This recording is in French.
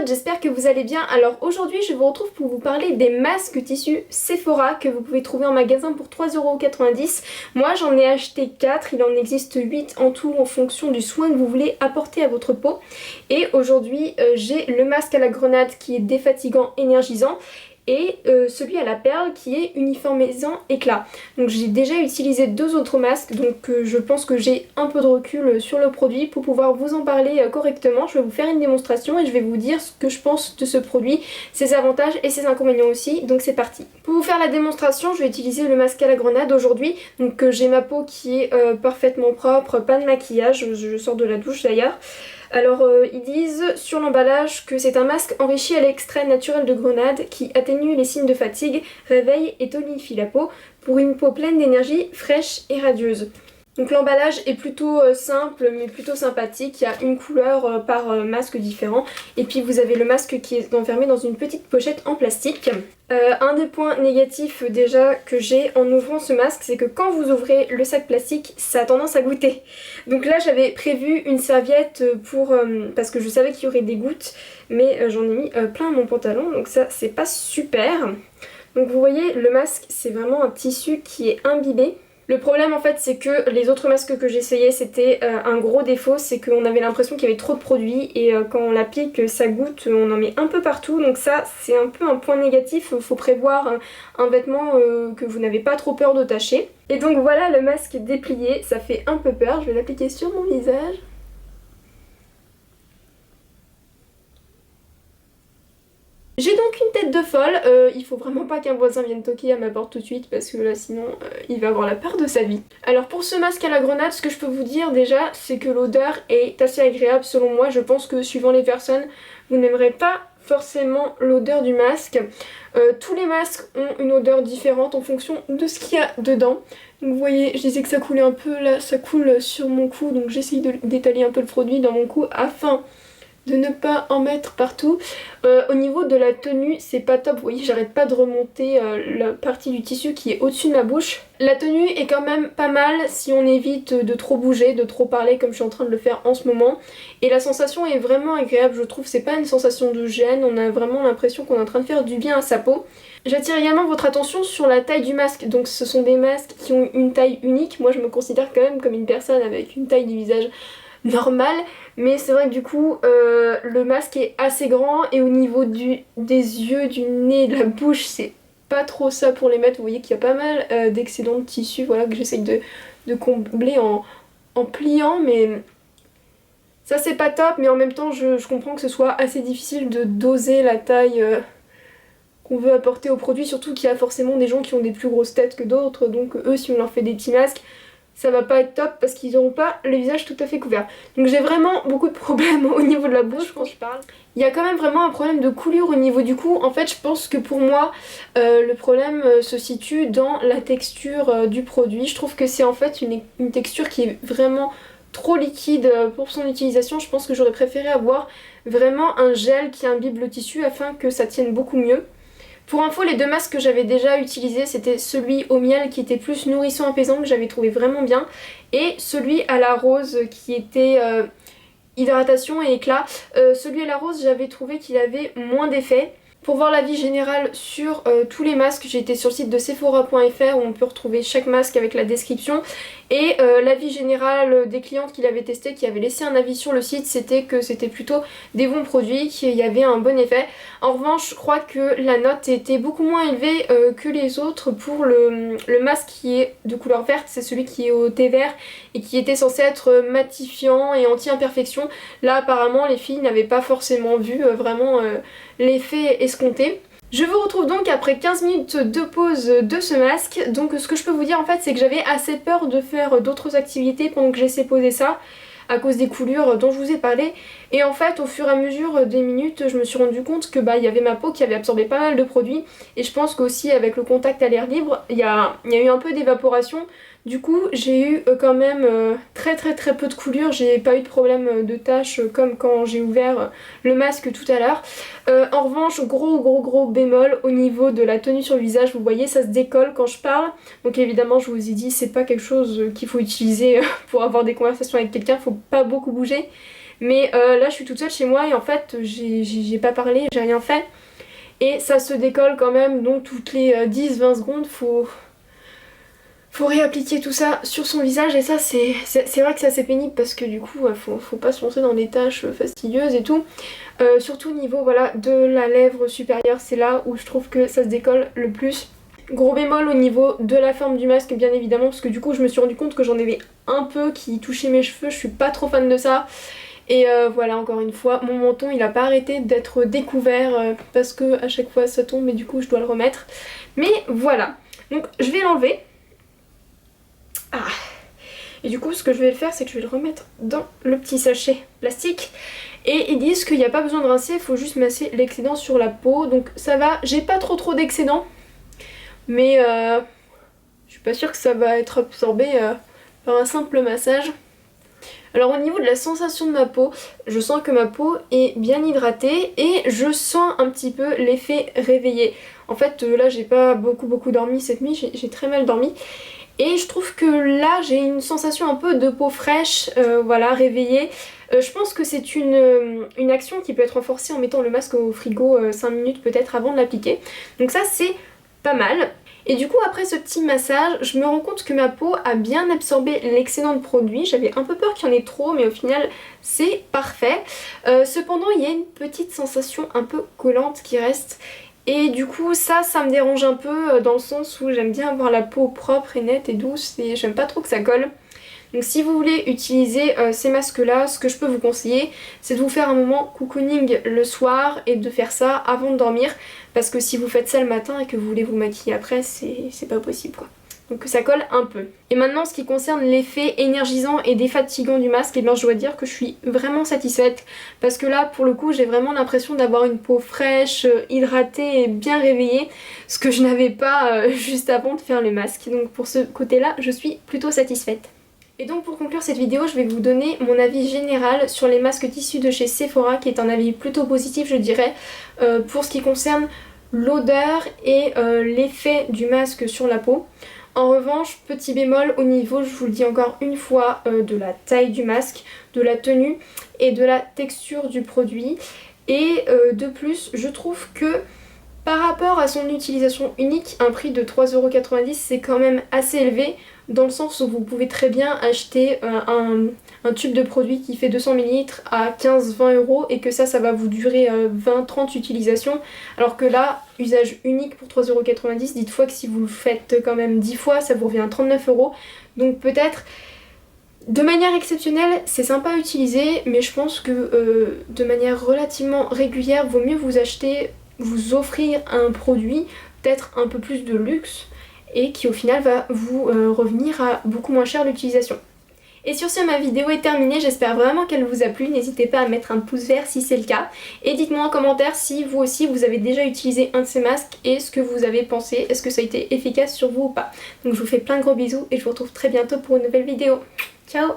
internautes, j'espère que vous allez bien. Alors aujourd'hui je vous retrouve pour vous parler des masques tissus Sephora que vous pouvez trouver en magasin pour 3,90 €. Moi j'en ai acheté 4, il en existe 8 en tout en fonction du soin que vous voulez apporter à votre peau. Et aujourd'hui j'ai le masque à la grenade qui est défatigant, énergisant, et celui à la perle qui est uniformisant éclat. Donc j'ai déjà utilisé 2 autres masques, donc je pense que j'ai un peu de recul sur le produit pour pouvoir vous en parler correctement. Je vais vous faire une démonstration et je vais vous dire ce que je pense de ce produit, ses avantages et ses inconvénients aussi, donc c'est parti. Pour vous faire la démonstration, je vais utiliser le masque à la grenade aujourd'hui. Donc j'ai ma peau qui est parfaitement propre, pas de maquillage, je sors de la douche d'ailleurs. Alors ils disent sur l'emballage que c'est un masque enrichi à l'extrait naturel de grenade qui atténue les signes de fatigue, réveille et tonifie la peau pour une peau pleine d'énergie, fraîche et radieuse. Donc l'emballage est plutôt simple mais plutôt sympathique, il y a une couleur par masque différent et puis vous avez le masque qui est enfermé dans une petite pochette en plastique. Un des points négatifs déjà que j'ai en ouvrant ce masque, c'est que quand vous ouvrez le sac plastique, ça a tendance à goûter. Donc là j'avais prévu une serviette pour parce que je savais qu'il y aurait des gouttes, mais j'en ai mis plein mon pantalon, donc ça c'est pas super. Donc vous voyez, le masque c'est vraiment un tissu qui est imbibé. Le problème en fait c'est que les autres masques que j'essayais c'était un gros défaut, c'est qu'on avait l'impression qu'il y avait trop de produits et quand on l'applique ça goûte, on en met un peu partout, donc ça c'est un peu un point négatif. Faut prévoir un vêtement que vous n'avez pas trop peur de tâcher. Et donc voilà le masque déplié, ça fait un peu peur, je vais l'appliquer sur mon visage. J'ai donc une tête de folle, il faut vraiment pas qu'un voisin vienne toquer à ma porte tout de suite parce que là sinon il va avoir la peur de sa vie. Alors pour ce masque à la grenade, ce que je peux vous dire déjà c'est que l'odeur est assez agréable selon moi. Je pense que suivant les personnes, vous n'aimerez pas forcément l'odeur du masque. Tous les masques ont une odeur différente en fonction de ce qu'il y a dedans. Donc vous voyez, je disais que ça coulait un peu, là ça coule sur mon cou, donc j'essaye d'étaler un peu le produit dans mon cou afin de ne pas en mettre partout. Au niveau de la tenue, c'est pas top. Vous voyez, j'arrête pas de remonter la partie du tissu qui est au-dessus de ma bouche. La tenue est quand même pas mal si on évite de trop bouger, de trop parler comme je suis en train de le faire en ce moment. Et la sensation est vraiment agréable, je trouve. C'est pas une sensation de gêne, on a vraiment l'impression qu'on est en train de faire du bien à sa peau. J'attire également votre attention sur la taille du masque. Donc ce sont des masques qui ont une taille unique. Moi je me considère quand même comme une personne avec une taille du visage normal, mais c'est vrai que du coup le masque est assez grand et au niveau des yeux, du nez, de la bouche, c'est pas trop ça pour les mettre. Vous voyez qu'il y a pas mal d'excédents de tissu, voilà, que j'essaye de combler en pliant, mais ça c'est pas top. Mais en même temps je comprends que ce soit assez difficile de doser la taille qu'on veut apporter au produit, surtout qu'il y a forcément des gens qui ont des plus grosses têtes que d'autres, donc eux si on leur fait des petits masques, ça va pas être top parce qu'ils n'auront pas le visage tout à fait couvert. Donc j'ai vraiment beaucoup de problèmes au niveau de la bouche quand je parle. Il y a quand même vraiment un problème de coulure au niveau du cou. En fait je pense que pour moi le problème se situe dans la texture du produit. Je trouve que c'est en fait une texture qui est vraiment trop liquide pour son utilisation. Je pense que j'aurais préféré avoir vraiment un gel qui imbibe le tissu afin que ça tienne beaucoup mieux. Pour info, les 2 masques que j'avais déjà utilisés, c'était celui au miel qui était plus nourrissant, apaisant, que j'avais trouvé vraiment bien, et celui à la rose qui était hydratation et éclat. Celui à la rose, j'avais trouvé qu'il avait moins d'effet. Pour voir l'avis général sur tous les masques, j'ai été sur le site de sephora.fr où on peut retrouver chaque masque avec la description. Et l'avis général des clientes qui l'avaient testé, qui avaient laissé un avis sur le site, c'était que c'était plutôt des bons produits, qu'il y avait un bon effet. En revanche, je crois que la note était beaucoup moins élevée que les autres pour le masque qui est de couleur verte. C'est celui qui est au thé vert et qui était censé être matifiant et anti-imperfection. Là apparemment les filles n'avaient pas forcément vu vraiment l'effet escompté. Je vous retrouve donc après 15 minutes de pause de ce masque. Donc ce que je peux vous dire en fait c'est que j'avais assez peur de faire d'autres activités pendant que j'essaie de poser ça à cause des coulures dont je vous ai parlé. Et en fait au fur et à mesure des minutes je me suis rendu compte que il y avait ma peau qui avait absorbé pas mal de produits. Et je pense qu'aussi avec le contact à l'air libre il y a eu un peu d'évaporation. Du coup j'ai eu quand même très peu de coulures, j'ai pas eu de problème de taches comme quand j'ai ouvert le masque tout à l'heure. En revanche gros bémol au niveau de la tenue sur le visage, vous voyez ça se décolle quand je parle. Donc évidemment je vous ai dit c'est pas quelque chose qu'il faut utiliser pour avoir des conversations avec quelqu'un, faut pas beaucoup bouger. Mais là je suis toute seule chez moi et en fait j'ai pas parlé, j'ai rien fait. Et ça se décolle quand même, donc toutes les 10-20 secondes faut réappliquer tout ça sur son visage et ça c'est vrai que c'est assez pénible parce que du coup faut pas se lancer dans des tâches fastidieuses et tout. Surtout au niveau voilà, de la lèvre supérieure, c'est là où je trouve que ça se décolle le plus. Gros bémol au niveau de la forme du masque bien évidemment parce que du coup je me suis rendu compte que j'en avais un peu qui touchait mes cheveux, je suis pas trop fan de ça. Et voilà, encore une fois, mon menton il a pas arrêté d'être découvert parce que à chaque fois ça tombe et du coup je dois le remettre. Mais voilà, donc je vais l'enlever. Ah. Et du coup ce que je vais faire c'est que je vais le remettre dans le petit sachet plastique. Et ils disent qu'il n'y a pas besoin de rincer, il faut juste masser l'excédent sur la peau. Donc ça va, j'ai pas trop d'excédent. Mais je suis pas sûre que ça va être absorbé par un simple massage. Alors au niveau de la sensation de ma peau, je sens que ma peau est bien hydratée et je sens un petit peu l'effet réveillé. En fait là j'ai pas beaucoup dormi cette nuit, j'ai très mal dormi. Et je trouve que là j'ai une sensation un peu de peau fraîche, voilà, réveillée. Je pense que c'est une action qui peut être renforcée en mettant le masque au frigo 5 minutes peut-être avant de l'appliquer. Donc ça c'est pas mal. Et du coup après ce petit massage, je me rends compte que ma peau a bien absorbé l'excédent de produit. J'avais un peu peur qu'il y en ait trop mais au final c'est parfait. Cependant il y a une petite sensation un peu collante qui reste. Et du coup ça me dérange un peu dans le sens où j'aime bien avoir la peau propre et nette et douce et j'aime pas trop que ça colle. Donc si vous voulez utiliser ces masques là, ce que je peux vous conseiller c'est de vous faire un moment cocooning le soir et de faire ça avant de dormir parce que si vous faites ça le matin et que vous voulez vous maquiller après c'est pas possible quoi. Donc ça colle un peu. Et maintenant ce qui concerne l'effet énergisant et défatigant du masque, et bien je dois dire que je suis vraiment satisfaite parce que là pour le coup j'ai vraiment l'impression d'avoir une peau fraîche, hydratée et bien réveillée, ce que je n'avais pas juste avant de faire le masque. Donc pour ce côté là je suis plutôt satisfaite. Et donc pour conclure cette vidéo, je vais vous donner mon avis général sur les masques tissus de chez Sephora, qui est un avis plutôt positif je dirais, pour ce qui concerne l'odeur et l'effet du masque sur la peau. En revanche, petit bémol au niveau, je vous le dis encore une fois, de la taille du masque, de la tenue et de la texture du produit. Et de plus, je trouve que par rapport à son utilisation unique, un prix de 3,90€ c'est quand même assez élevé dans le sens où vous pouvez très bien acheter un tube de produit qui fait 200 ml à 15-20€ et que ça va vous durer 20-30 utilisations, alors que là, usage unique pour 3,90€, dites-fois que si vous le faites quand même 10 fois, ça vous revient à 39€. Donc peut-être de manière exceptionnelle, c'est sympa à utiliser, mais je pense que de manière relativement régulière, vaut mieux vous offrir un produit peut-être un peu plus de luxe et qui au final va vous revenir à beaucoup moins cher l'utilisation. Et sur ce, ma vidéo est terminée, j'espère vraiment qu'elle vous a plu, n'hésitez pas à mettre un pouce vert si c'est le cas, et dites-moi en commentaire si vous aussi vous avez déjà utilisé un de ces masques et ce que vous avez pensé, est-ce que ça a été efficace sur vous ou pas. Donc je vous fais plein de gros bisous et je vous retrouve très bientôt pour une nouvelle vidéo. Ciao!